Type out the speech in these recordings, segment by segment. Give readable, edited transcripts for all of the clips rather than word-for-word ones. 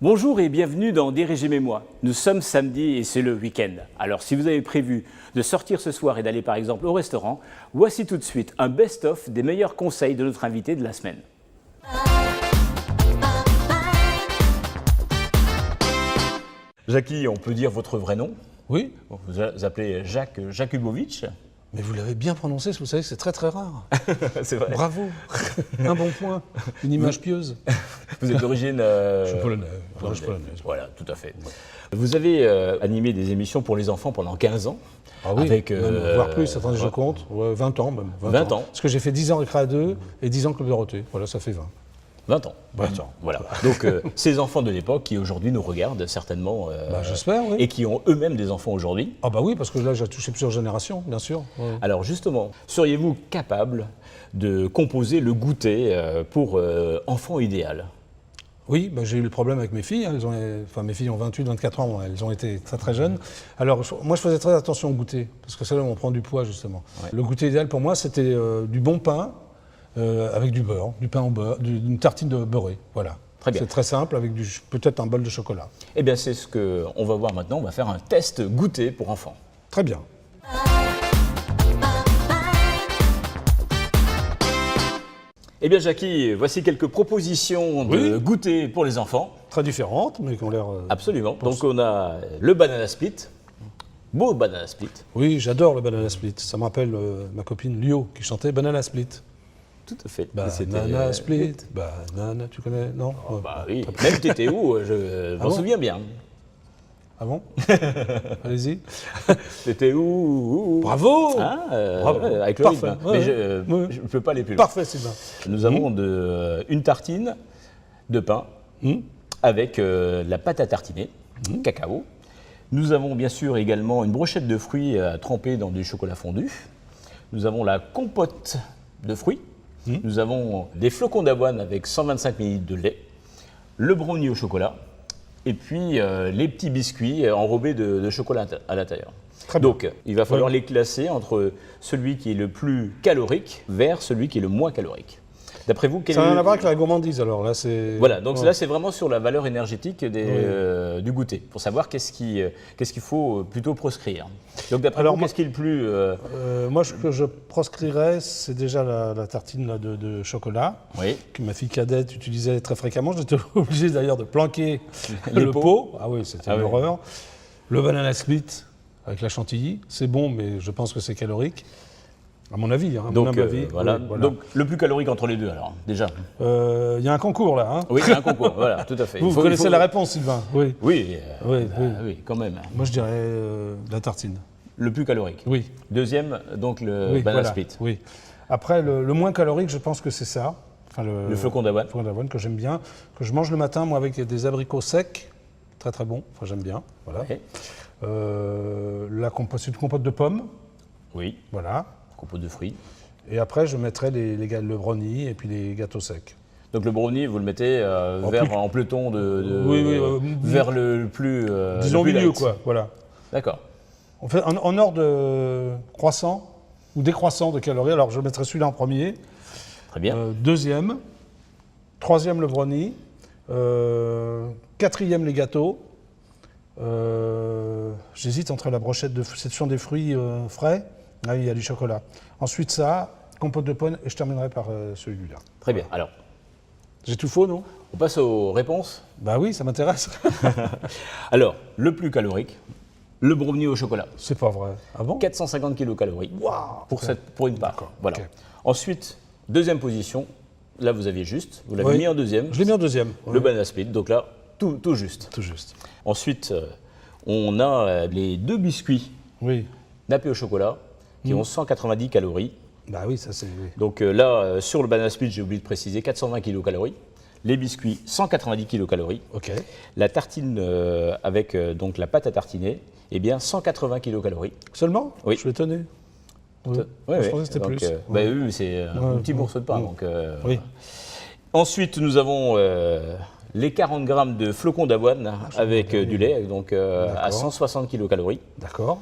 Bonjour et bienvenue dans Dirigez-moi. Nous sommes samedi et c'est le week-end. Alors si vous avez prévu de sortir ce soir et d'aller par exemple au restaurant, voici tout de suite un best-of des meilleurs conseils de notre invité de la semaine. Jackie, on peut dire votre vrai nom? Oui. Vous vous appelez Jacques Jakubowicz. Mais vous l'avez bien prononcé, vous savez que c'est très très rare. C'est vrai. Bravo. Un bon point. Une image pieuse. Vous êtes d'origine... Je suis polonais. Voilà, tout à fait. Vous avez animé des émissions pour les enfants pendant 15 ans. Ah oui, avec, même, voire plus, attendez, je compte. Ouais, 20 ans même. 20 ans. Parce que j'ai fait 10 ans Récréa 2 et 10 ans Club Dorothée. Voilà, ça fait 20. 20 ans. 20 ans. Voilà. Donc, ces enfants de l'époque qui aujourd'hui nous regardent certainement. J'espère, oui. Et qui ont eux-mêmes des enfants aujourd'hui. Ah bah oui, parce que là, j'ai touché plusieurs générations, bien sûr. Ouais. Alors justement, seriez-vous capable de composer le goûter pour enfant idéal? Oui, bah, j'ai eu le problème avec mes filles. Hein. Mes filles ont 28, 24 ans, elles ont été très très jeunes. Alors moi, je faisais très attention au goûter, parce que c'est là où on prend du poids, justement. Ouais. Le goûter idéal pour moi, c'était du bon pain, avec du beurre, du pain au beurre, une tartine de beurrée, voilà. Très bien. C'est très simple, avec peut-être un bol de chocolat. Eh bien, c'est ce qu'on va voir maintenant. On va faire un test goûter pour enfants. Très bien. Eh bien, Jackie, voici quelques propositions de goûter pour les enfants. Très différentes, mais qui ont l'air... Absolument. Donc, on a le banana split. Beau banana split. Oui, j'adore le banana split. Ça me rappelle ma copine Lio qui chantait Banana Split. Tout à fait. Banana split, banana, tu connais? Non? Oh, bah oui, même Tétéou, je m'en souviens bien. Ah bon? Allez-y. Tétéou. Bravo! Bravo. Avec le parfait. rythme. Mais je ne peux pas aller plus loin. Parfait, Sylvain. Nous avons une tartine de pain avec la pâte à tartiner, cacao. Nous avons bien sûr également une brochette de fruits trempée dans du chocolat fondu. Nous avons la compote de fruits. Nous avons des flocons d'avoine avec 125 ml de lait, le brownie au chocolat, et puis les petits biscuits enrobés de chocolat à l'intérieur. Donc, il va falloir les classer entre celui qui est le plus calorique vers celui qui est le moins calorique. D'après vous, ça n'a rien à voir avec la gourmandise alors là, Voilà, donc là c'est vraiment sur la valeur énergétique du goûter, pour savoir qu'est-ce qu'il faut plutôt proscrire. Donc d'après vous, qu'est-ce qui est le plus... Moi, ce que je proscrirais, c'est déjà la tartine là, de chocolat, que ma fille cadette utilisait très fréquemment. J'étais obligé d'ailleurs de planquer le pot. Ah oui, c'était une horreur. Le banana split avec la chantilly, c'est bon, mais je pense que c'est calorique. À mon avis, hein, donc, voilà. Donc le plus calorique entre les deux, alors, déjà. Il y a un concours là. Hein. Oui, il y a un concours, voilà, tout à fait. Vous connaissez la réponse, Sylvain? Oui. Oui, oui, quand même. Moi, je dirais la tartine. Le plus calorique? Oui. Deuxième, donc le banana split. Oui. Après, le moins calorique, je pense que c'est ça. Enfin, le flocon d'avoine. Le flocon d'avoine que j'aime bien, que je mange le matin, moi, avec des abricots secs. Très, très bon. Enfin, j'aime bien. Voilà. Okay. C'est une compote de pommes. Oui. Voilà. Compote de fruits. Et après, je mettrai le brownie et puis les gâteaux secs. Donc le brownie, vous le mettez en peloton vers le plus disons le plus milieu, light. quoi. Voilà. D'accord. On fait en ordre de croissant ou décroissant de calories. Alors, je mettrai celui-là en premier. Très bien. Deuxième. Troisième, le brownie. Quatrième, les gâteaux. J'hésite entre la brochette de... Ce sont des fruits frais. Ah, il y a du chocolat. Ensuite, ça, compote de pommes, et je terminerai par celui-là. Très bien. Alors, j'ai tout faux, non? On passe aux réponses? Bah oui, ça m'intéresse. Alors, le plus calorique, le brownie au chocolat. C'est pas vrai. Ah bon? 450 kilocalories pour une part. Voilà. Okay. Ensuite, deuxième position, là vous aviez juste, vous l'avez mis en deuxième. Je l'ai mis en deuxième. Le banana split, donc là, tout juste. Tout juste. Ensuite, on a les deux biscuits nappés au chocolat qui ont 190 calories. Bah oui, ça c'est... Oui. Donc là, sur le banana split, j'ai oublié de préciser, 420 kilocalories. Les biscuits, 190 kilocalories. Ok. La tartine avec donc la pâte à tartiner, eh bien 180 kilocalories. Seulement? Oui. Je suis étonné. Oui. Je pensais que c'était plus. Oui, c'est un petit morceau de pain. Donc, oui. Ensuite, nous avons les 40 grammes de flocons d'avoine avec du lait, donc à 160 kilocalories. D'accord.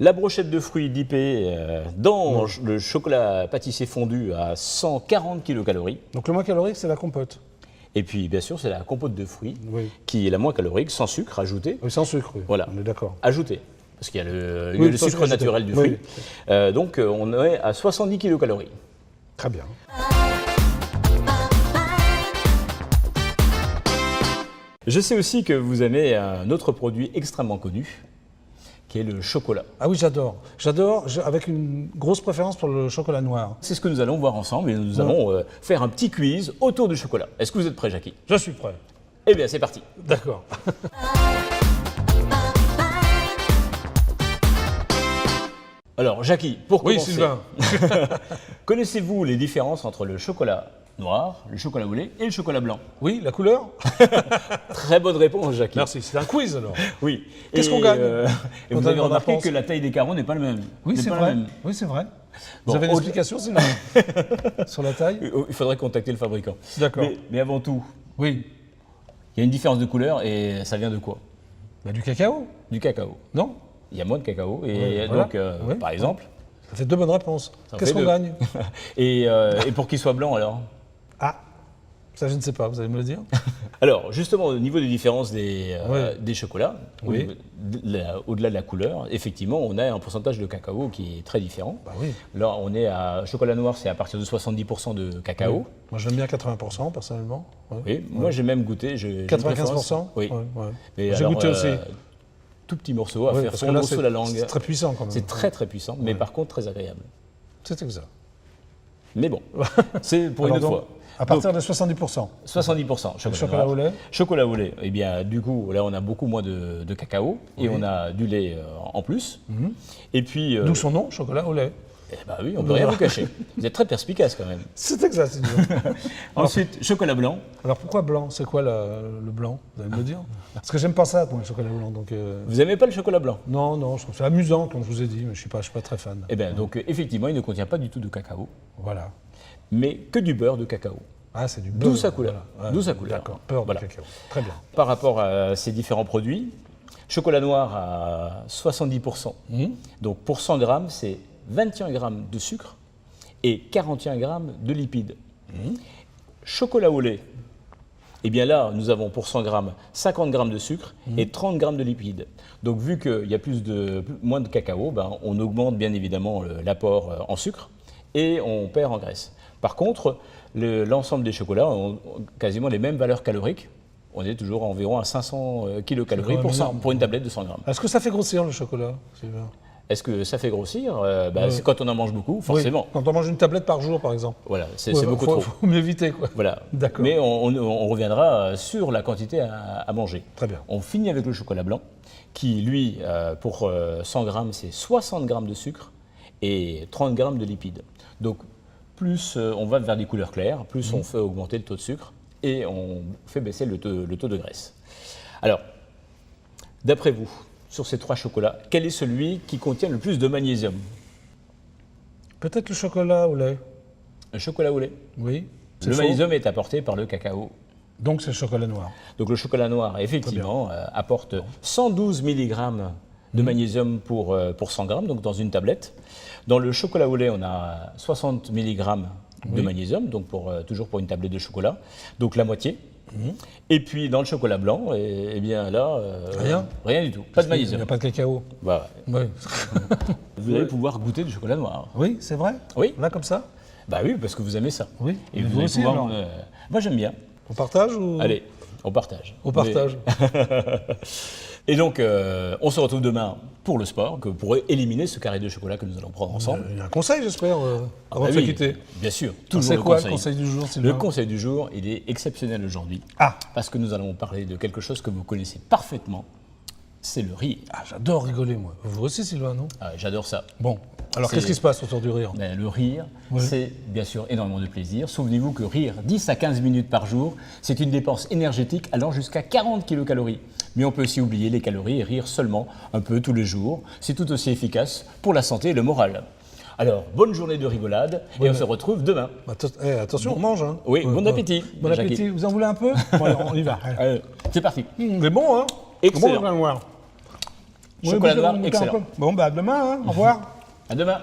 La brochette de fruits dippée dans le chocolat pâtissier fondu à 140 kilocalories. Donc le moins calorique, c'est la compote. Et puis, bien sûr, c'est la compote de fruits qui est la moins calorique, sans sucre ajouté. Oui, sans sucre, oui. Voilà. On est d'accord. Ajouté. Parce qu'il y a le sucre naturel du fruit. Donc, on est à 70 kilocalories. Très bien. Je sais aussi que vous aimez un autre produit extrêmement connu, qui est le chocolat. Ah oui, j'adore. J'adore, avec une grosse préférence pour le chocolat noir. C'est ce que nous allons voir ensemble et nous allons faire un petit quiz autour du chocolat. Est-ce que vous êtes prêt, Jackie? Je suis prêt. Eh bien, c'est parti. D'accord. Alors, Jackie, pour commencer, Sylvain. Connaissez-vous les différences entre le chocolat noir, le chocolat au lait et le chocolat blanc? Oui, la couleur? Très bonne réponse, Jackie. Merci, c'est un quiz alors. Oui. Qu'est-ce qu'on gagne et vous avez remarqué que la taille des carreaux n'est pas la même. Oui, c'est vrai. Oui, c'est vrai. Vous avez une explication, Sylvain, sur la taille? Il faudrait contacter le fabricant. D'accord. Mais avant tout, oui, il y a une différence de couleur et ça vient de quoi? Du cacao. Du cacao. Non? Il y a moins de cacao et donc, par exemple... Ça fait 2 bonnes réponses. Qu'est-ce qu'on gagne? Et pour qu'il soit blanc alors? Ah, ça je ne sais pas, vous allez me le dire. Alors, justement, au niveau des différences des chocolats, oui. au-delà de la couleur, effectivement, on a un pourcentage de cacao qui est très différent. Bah oui. Là, on est à chocolat noir, c'est à partir de 70% de cacao. Oui. Moi, j'aime bien 80% personnellement. Oui, moi j'ai même goûté. 95%? Oui. J'ai goûté aussi. Tout petit morceau à faire fondre sous la langue. C'est très puissant quand même. C'est très très puissant, mais par contre très agréable. C'est exact. Mais bon, c'est pour une autre fois. À partir de 70%. 70%. Chocolat au lait. Chocolat au lait. Eh bien, du coup, là, on a beaucoup moins de cacao et on a du lait en plus. Et puis. D'où son nom, chocolat au lait. Eh bien oui, on ne peut rien vous cacher. Vous êtes très perspicace quand même. C'est exact, c'est dur. Ensuite, chocolat blanc. Alors pourquoi blanc? C'est quoi le blanc? Vous allez me le dire? Parce que j'aime pas ça, moi, le chocolat blanc. Donc, Vous n'aimez pas le chocolat blanc? Non, je trouve ça amusant, comme je vous ai dit, mais je ne suis pas très fan. Eh bien, donc effectivement, il ne contient pas du tout de cacao. Voilà. Mais que du beurre de cacao. Ah, c'est du beurre. D'où sa couleur. Voilà. D'où sa couleur. D'accord, beurre de cacao. Très bien. Par rapport à ces différents produits, chocolat noir à 70%. Donc pour 100 grammes, c'est 21 grammes de sucre et 41 grammes de lipides. Chocolat au lait, eh bien là, nous avons pour 100 grammes 50 grammes de sucre et 30 grammes de lipides. Donc vu qu'il y a moins de cacao, on augmente bien évidemment l'apport en sucre et on perd en graisse. Par contre, l'ensemble des chocolats ont quasiment les mêmes valeurs caloriques. On est toujours environ à 500 kilocalories pour une tablette de 100 grammes. Est-ce que ça fait grossir le chocolat, Sylvain? Est-ce que ça fait grossir? C'est quand on en mange beaucoup, forcément. Oui, quand on mange une tablette par jour, par exemple. Voilà, c'est beaucoup trop. Il faut m'éviter, quoi. Voilà. D'accord. Mais on reviendra sur la quantité à manger. Très bien. On finit avec le chocolat blanc, qui, lui, pour 100 grammes, c'est 60 grammes de sucre et 30 grammes de lipides. Donc, plus on va vers des couleurs claires, plus on fait augmenter le taux de sucre et on fait baisser le taux de graisse. Alors, d'après vous, sur ces 3 chocolats, quel est celui qui contient le plus de magnésium? Peut-être le chocolat au lait. Le chocolat au lait? Oui. Le magnésium est apporté par le cacao. Donc c'est le chocolat noir. Donc le chocolat noir, effectivement, apporte 112 mg de magnésium pour 100 grammes, donc dans une tablette. Dans le chocolat au lait, on a 60 mg de magnésium, donc toujours pour une tablette de chocolat, donc la moitié. Et puis dans le chocolat blanc, eh bien là, rien du tout, pas de magnésium. Il n'y a pas de cacao. Voilà. Oui. Vous allez pouvoir goûter du chocolat noir. Oui, c'est vrai? Oui. Là, comme ça? Bah oui, parce que vous aimez ça. Oui. Et vous allez aussi, pouvoir. alors Moi j'aime bien. On partage ou... Allez, on partage. On partage. Et donc, on se retrouve demain pour le sport, pour éliminer ce carré de chocolat que nous allons prendre ensemble. Il y a un conseil, j'espère, avant de se quitter. Bien sûr. C'est quoi le conseil du jour, Sylvain? Le conseil du jour, il est exceptionnel aujourd'hui. Parce que nous allons parler de quelque chose que vous connaissez parfaitement, c'est le rire. Ah, j'adore rigoler, moi. Vous aussi, Sylvain, non? J'adore ça. Bon, alors qu'est-ce qui se passe autour du rire? Le rire, c'est bien sûr énormément de plaisir. Souvenez-vous que rire 10 à 15 minutes par jour, c'est une dépense énergétique allant jusqu'à 40 kilocalories. Mais on peut aussi oublier les calories et rire seulement un peu tous les jours. C'est tout aussi efficace pour la santé et le moral. Alors, bonne journée de rigolade et on se retrouve demain. Attention, on mange. Hein. Oui, bon appétit. Bon appétit. Vous en voulez un peu? Bon, allez, on y va. C'est parti. C'est bon, hein? Excellent. Bon, chocolat noir. Chocolat noir, excellent. Bon, à demain, hein. Au revoir. À demain.